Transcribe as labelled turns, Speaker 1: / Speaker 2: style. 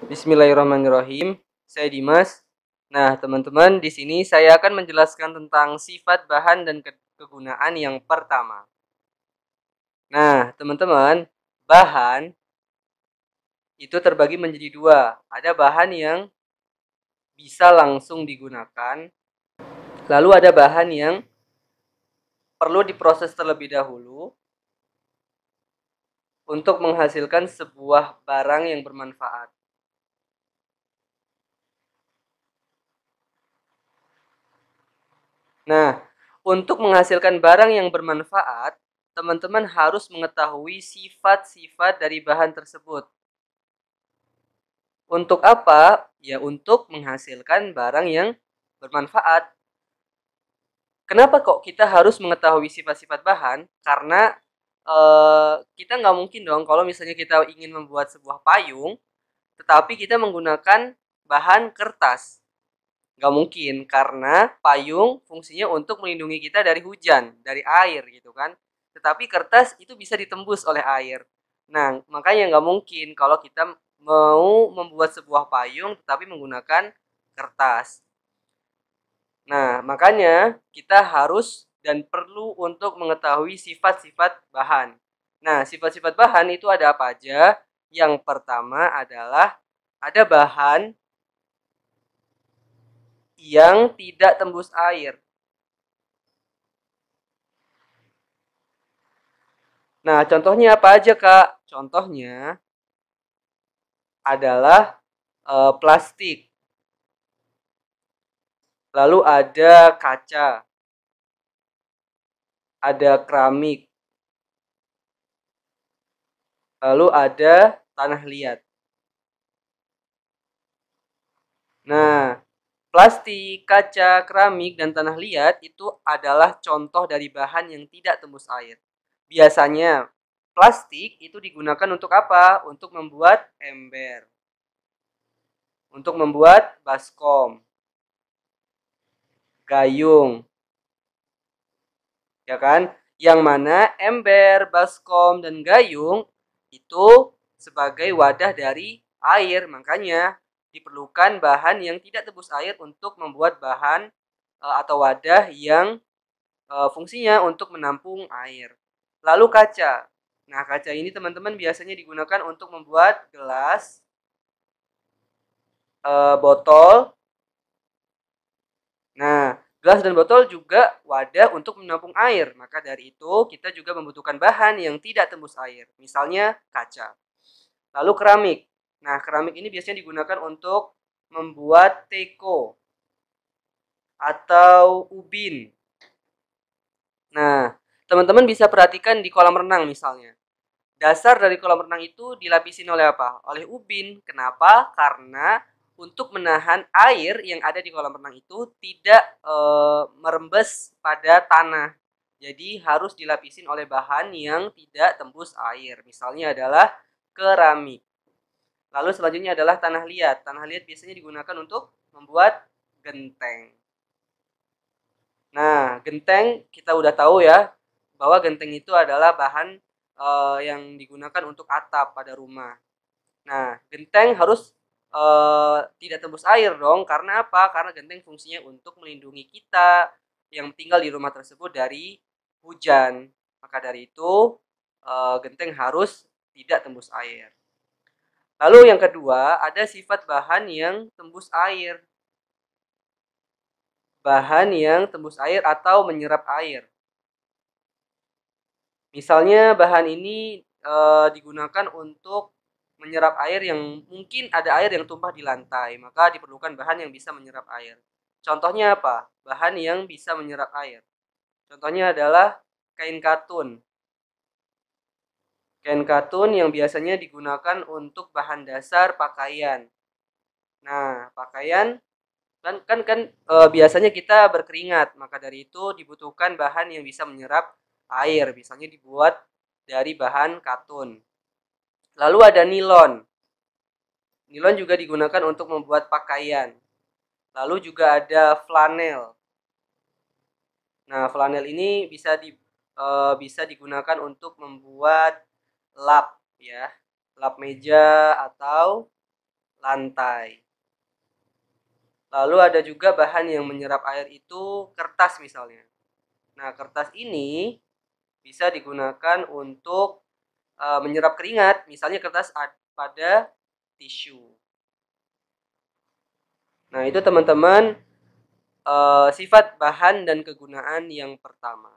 Speaker 1: Bismillahirrahmanirrahim. Saya Dimas. Nah, teman-teman, di sini saya akan menjelaskan tentang sifat bahan dan kegunaan yang pertama. Nah, teman-teman, bahan itu terbagi menjadi dua. Ada bahan yang bisa langsung digunakan, lalu ada bahan yang perlu diproses terlebih dahulu untuk menghasilkan sebuah barang yang bermanfaat. Nah, untuk menghasilkan barang yang bermanfaat, teman-teman harus mengetahui sifat-sifat dari bahan tersebut. Untuk apa? Ya, untuk menghasilkan barang yang bermanfaat. Kenapa kok kita harus mengetahui sifat-sifat bahan? Karena kita nggak mungkin dong kalau misalnya kita ingin membuat sebuah payung, tetapi kita menggunakan bahan kertas. Nggak mungkin, karena payung fungsinya untuk melindungi kita dari hujan, dari air gitu kan. Tetapi kertas itu bisa ditembus oleh air. Nah, makanya nggak mungkin kalau kita mau membuat sebuah payung tetapi menggunakan kertas. Nah, makanya kita harus dan perlu untuk mengetahui sifat-sifat bahan. Nah, sifat-sifat bahan itu ada apa aja? Yang pertama adalah ada bahan yang tidak tembus air. Nah, contohnya apa aja, Kak? Contohnya adalah plastik. Lalu ada kaca, ada keramik, lalu ada tanah liat. Nah, plastik, kaca, keramik, dan tanah liat itu adalah contoh dari bahan yang tidak tembus air. Biasanya, plastik itu digunakan untuk apa? Untuk membuat ember, untuk membuat baskom, gayung, ya kan? Yang mana ember, baskom, dan gayung itu sebagai wadah dari air. Makanya diperlukan bahan yang tidak tembus air untuk membuat bahan atau wadah yang fungsinya untuk menampung air. Lalu kaca. Nah, kaca ini teman-teman biasanya digunakan untuk membuat gelas, botol. Nah, gelas dan botol juga wadah untuk menampung air. Maka dari itu, kita juga membutuhkan bahan yang tidak tembus air. Misalnya kaca. Lalu keramik. Nah, keramik ini biasanya digunakan untuk membuat teko atau ubin. Nah, teman-teman bisa perhatikan di kolam renang misalnya. Dasar dari kolam renang itu dilapisin oleh apa? Oleh ubin. Kenapa? Karena untuk menahan air yang ada di kolam renang itu tidak merembes pada tanah. Jadi harus dilapisin oleh bahan yang tidak tembus air. Misalnya adalah keramik. Lalu selanjutnya adalah tanah liat. Tanah liat biasanya digunakan untuk membuat genteng. Nah, genteng kita udah tahu ya bahwa genteng itu adalah bahan yang digunakan untuk atap pada rumah. Nah, genteng harus tidak tembus air dong. Karena apa? Karena genteng fungsinya untuk melindungi kita yang tinggal di rumah tersebut dari hujan. Maka dari itu genteng harus tidak tembus air. Lalu yang kedua, ada sifat bahan yang tembus air. Bahan yang tembus air atau menyerap air. Misalnya bahan ini digunakan untuk menyerap air yang mungkin ada air yang tumpah di lantai, maka diperlukan bahan yang bisa menyerap air. Contohnya apa? Bahan yang bisa menyerap air. Contohnya adalah kain katun. Kain katun yang biasanya digunakan untuk bahan dasar pakaian. Nah, pakaian kan biasanya kita berkeringat, maka dari itu dibutuhkan bahan yang bisa menyerap air, misalnya dibuat dari bahan katun. Lalu ada nilon. Nilon juga digunakan untuk membuat pakaian. Lalu juga ada flanel. Nah, flanel ini bisa digunakan untuk membuat lap ya, lap meja atau lantai. Lalu ada juga bahan yang menyerap air itu kertas misalnya. Nah, kertas ini bisa digunakan untuk menyerap keringat, misalnya kertas pada tisu. Nah, itu teman-teman sifat bahan dan kegunaan yang pertama.